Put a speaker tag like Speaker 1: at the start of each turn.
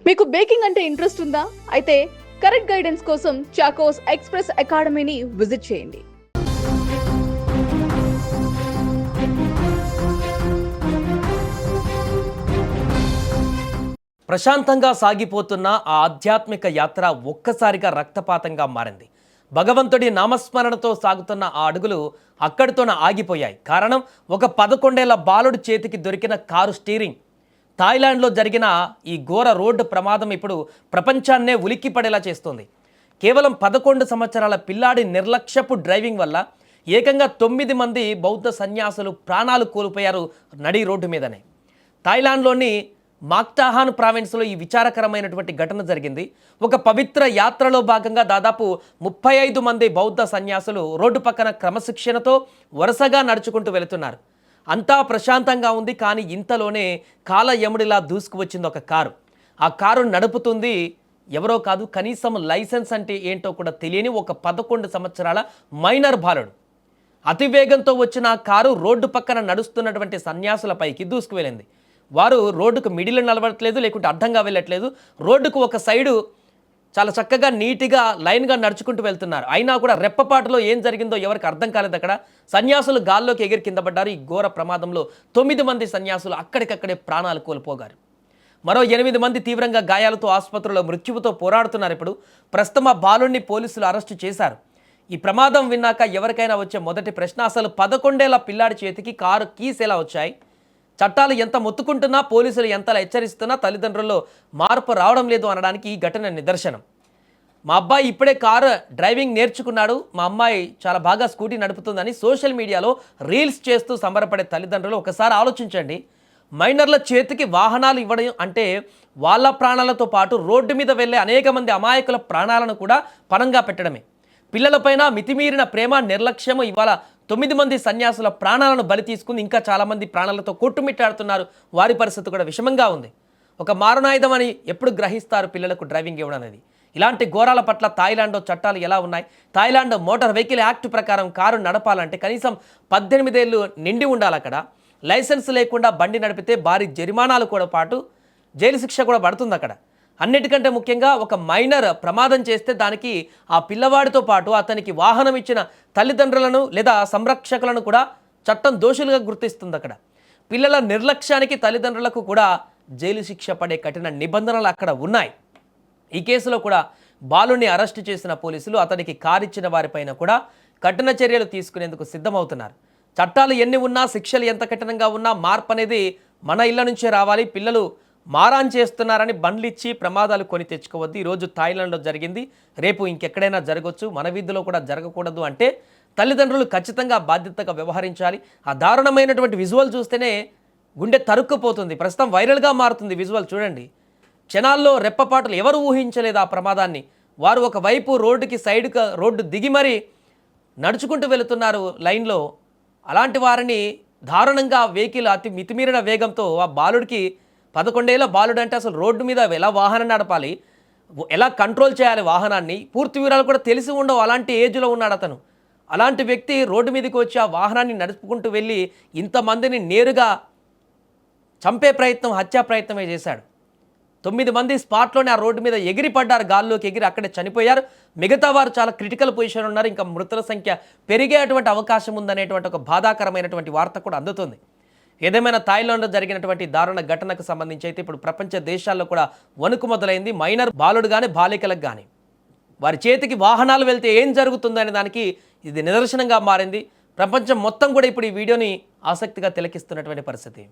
Speaker 1: మీకు బేకింగ్ అంటే ఇంట్రెస్ట్ ఉందా? అయితే కరెక్ట్ గైడెన్స్ కోసం చాకోస్ ఎక్స్‌ప్రెస్ అకాడమీని విజిట్ చేయండి.
Speaker 2: ప్రశాంతంగా సాగిపోతున్న ఆ ఆధ్యాత్మిక యాత్ర ఒక్కసారిగా రక్తపాతంగా మారింది. భగవంతుడి నామస్మరణతో సాగుతున్న ఆ అడుగులు అక్కడితోన ఆగిపోయాయి. కారణం, ఒక 11 ఏళ్ల బాలుడి చేతికి దొరికిన కారు స్టీరింగ్. థాయిలాండ్లో జరిగిన ఈ ఘోర రోడ్డు ప్రమాదం ఇప్పుడు ప్రపంచాన్నే ఉలిక్కిపడేలా చేస్తోంది. కేవలం 11 సంవత్సరాల పిల్లాడి నిర్లక్ష్యపు డ్రైవింగ్ వల్ల ఏకంగా 9 మంది బౌద్ధ సన్యాసులు ప్రాణాలు కోల్పోయారు నడి రోడ్డు మీదనే. థాయిలాండ్లోని మాక్టాహాన్ ప్రావిన్స్లో ఈ విచారకరమైనటువంటి ఘటన జరిగింది. ఒక పవిత్ర యాత్రలో భాగంగా దాదాపు 35 మంది బౌద్ధ సన్యాసులు రోడ్డు పక్కన క్రమశిక్షణతో వరుసగా నడుచుకుంటూ వెళుతున్నారు. అంతా ప్రశాంతంగా ఉంది. కానీ ఇంతలోనే కాల యముడిలా దూసుకువచ్చింది ఒక కారు. ఆ కారు నడుపుతుంది ఎవరో కాదు, కనీసం లైసెన్స్ అంటే ఏంటో కూడా తెలియని ఒక 11 సంవత్సరాల మైనర్ బాలుడు. అతివేగంతో వచ్చిన ఆ కారు రోడ్డు పక్కన నడుస్తున్నటువంటి సన్యాసులపైకి దూసుకువెళ్ళింది. వారు రోడ్డుకు మిడిల్ నిలబడట్లేదు, లేకుంటే అడ్డంగా వెళ్ళట్లేదు. రోడ్డుకు ఒక సైడు చాలా చక్కగా నీట్గా లైన్గా నడుచుకుంటూ వెళ్తున్నారు. అయినా కూడా రెప్పపాటులో ఏం జరిగిందో ఎవరికి అర్థం కాలేదు. అక్కడ సన్యాసులు గాల్లోకి ఎగిరి కింద పడ్డారు. ఈ ఘోర ప్రమాదంలో 9 మంది సన్యాసులు అక్కడికక్కడే ప్రాణాలు కోల్పోగారు. మరో 8 మంది తీవ్రంగా గాయాలతో ఆసుపత్రిలో మృత్యువుతో పోరాడుతున్నారు. ఇప్పుడు ప్రస్తుతం ఆ బాలుడిని పోలీసులు అరెస్టు చేశారు. ఈ ప్రమాదం విన్నాక ఎవరికైనా వచ్చే మొదటి ప్రశ్న, అసలు 11 ఏళ్ల పిల్లాడి చేతికి కారు కీస్ ఎలా వచ్చాయి? చట్టాలు ఎంత మొత్తుకుంటున్నా, పోలీసులు ఎంతలా హెచ్చరిస్తున్నా తల్లిదండ్రుల్లో మార్పు రావడం లేదు అనడానికి ఈ ఘటన నిదర్శనం. మా అబ్బాయి ఇప్పుడే కారు డ్రైవింగ్ నేర్చుకున్నాడు, మా అమ్మాయి చాలా బాగా స్కూటీ నడుపుతుందని సోషల్ మీడియాలో రీల్స్ చేస్తూ సంబరపడే తల్లిదండ్రులు ఒకసారి ఆలోచించండి. మైనర్ల చేతికి వాహనాలు ఇవ్వడం అంటే వాళ్ళ ప్రాణాలతో పాటు రోడ్డు మీద వెళ్ళే అనేక మంది అమాయకుల ప్రాణాలను కూడా పణంగా పెట్టడమే. పిల్లలపైన మితిమీరిన ప్రేమ, నిర్లక్ష్యము ఇవాళ 9 మంది సన్యాసుల ప్రాణాలను బలి తీసుకుని ఇంకా చాలామంది ప్రాణాలతో కొట్టుమిట్టాడుతున్నారు. వారి పరిస్థితి కూడా విషమంగా ఉంది. ఒక మారణాయుధం అని ఎప్పుడు గ్రహిస్తారు పిల్లలకు డ్రైవింగ్ ఇవ్వడం అనేది? ఇలాంటి ఘోరాల పట్ల థాయిలాండ్లో చట్టాలు ఎలా ఉన్నాయి? థాయిలాండ్ మోటార్ వెహికల్ యాక్ట్ ప్రకారం కారు నడపాలంటే కనీసం 18 ఏళ్ళు నిండి ఉండాలి. అక్కడ లైసెన్స్ లేకుండా బండి నడిపితే భారీ జరిమానాలు కూడా పాటు జైలు శిక్ష కూడా పడుతుంది అక్కడ. అన్నిటికంటే ముఖ్యంగా ఒక మైనర్ ప్రమాదం చేస్తే దానికి ఆ పిల్లవాడితో పాటు అతనికి వాహనం ఇచ్చిన తల్లిదండ్రులను లేదా సంరక్షకులను కూడా చట్టం దోషులుగా గుర్తిస్తుంది. అక్కడ పిల్లల నిర్లక్ష్యానికి తల్లిదండ్రులకు కూడా జైలు శిక్ష పడే కఠిన నిబంధనలు అక్కడ ఉన్నాయి. ఈ కేసులో కూడా బాలుని అరెస్టు చేసిన పోలీసులు అతనికి కారిచ్చిన వారిపైన కూడా కఠిన చర్యలు తీసుకునేందుకు సిద్ధమవుతున్నారు. చట్టాలు ఎన్ని ఉన్నా, శిక్షలు ఎంత కఠినంగా ఉన్నా మార్పు అనేది మన ఇళ్ల నుంచే రావాలి. పిల్లలు మారాన్ చేస్తున్నారని బండ్లిచ్చి ప్రమాదాలు కొని తెచ్చుకోవద్దు. ఈరోజు థాయిలాండ్లో జరిగింది, రేపు ఇంకెక్కడైనా జరగవచ్చు, మన వీధిలో కూడా జరగకూడదు అంటే తల్లిదండ్రులు ఖచ్చితంగా బాధ్యతగా వ్యవహరించాలి. ఆ దారుణమైనటువంటి విజువల్ చూస్తేనే గుండె తరుక్కుపోతుంది. ప్రస్తుతం వైరల్గా మారుతుంది విజువల్ చూడండి. క్షణాల్లో రెప్పపాటులు ఎవరు ఊహించలేదు ఆ ప్రమాదాన్ని. వారు ఒకవైపు రోడ్డుకి సైడ్గా రోడ్డు దిగి మరీ నడుచుకుంటూ వెళుతున్నారు లైన్లో. అలాంటి వారిని దారుణంగా వెహికల్ అతి మితిమీరిన వేగంతో ఆ బాలుడికి 11 ఏళ్ల బాలుడు అంటే అసలు రోడ్డు మీద ఎలా వాహనం నడపాలి, ఎలా కంట్రోల్ చేయాలి వాహనాన్ని, పూర్తి వివరాలు కూడా తెలిసి ఉండవు. అలాంటి ఏజ్లో ఉన్నాడు అతను. అలాంటి వ్యక్తి రోడ్డు మీదకి వచ్చి ఆ వాహనాన్ని నడుపుకుంటూ వెళ్ళి ఇంతమందిని నేరుగా చంపే ప్రయత్నం, హత్యా ప్రయత్నమే చేశాడు. 9 మంది స్పాట్లోనే ఆ రోడ్డు మీద ఎగిరి పడ్డారు, గాల్లోకి ఎగిరి అక్కడే చనిపోయారు. మిగతా వారు చాలా క్రిటికల్ పొజిషన్ ఉన్నారు. ఇంకా మృతుల సంఖ్య పెరిగేటువంటి అవకాశం ఉందనేటువంటి ఒక బాధాకరమైనటువంటి వార్త కూడా అందుతుంది. ఏదేమైనా థాయిలాండ్లో జరిగినటువంటి దారుణ ఘటనకు సంబంధించి అయితే ఇప్పుడు ప్రపంచ దేశాల్లో కూడా వణుకు మొదలైంది. మైనర్ బాలుడు కానీ బాలికలకు కానీ వారి చేతికి వాహనాలు వెళ్తే ఏం జరుగుతుందనే దానికి ఇది నిదర్శనంగా మారింది. ప్రపంచం మొత్తం కూడా ఇప్పుడు ఈ వీడియోని ఆసక్తిగా తిలకిస్తున్నటువంటి పరిస్థితి.